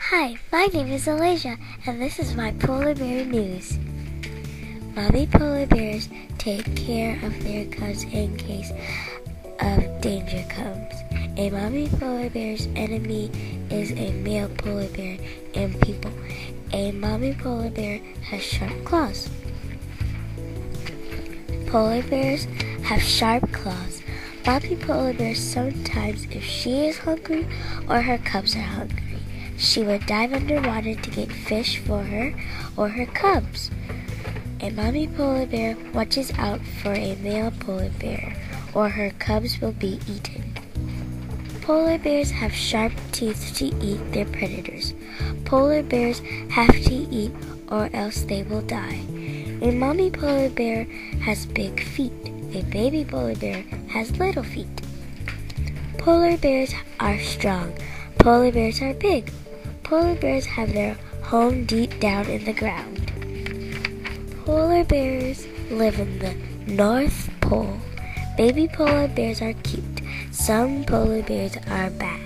Hi, my name is Alasia, and this is my polar bear news. Mommy polar bears take care of their cubs in case of danger comes. A mommy polar bear's enemy is a male polar bear and people. A mommy polar bear has sharp claws. Polar bears have sharp claws. Mommy polar bear sometimes, if she is hungry or her cubs are hungry, she would dive underwater to get fish for her or her cubs. A mommy polar bear watches out for a male polar bear, or her cubs will be eaten. Polar bears have sharp teeth to eat their predators. Polar bears have to eat or else they will die. A mommy polar bear has big feet. A baby polar bear has little feet. Polar bears are strong. Polar bears are big. Polar bears have their home deep down in the ground. Polar bears live in the North Pole. Baby polar bears are cute. Some polar bears are bad.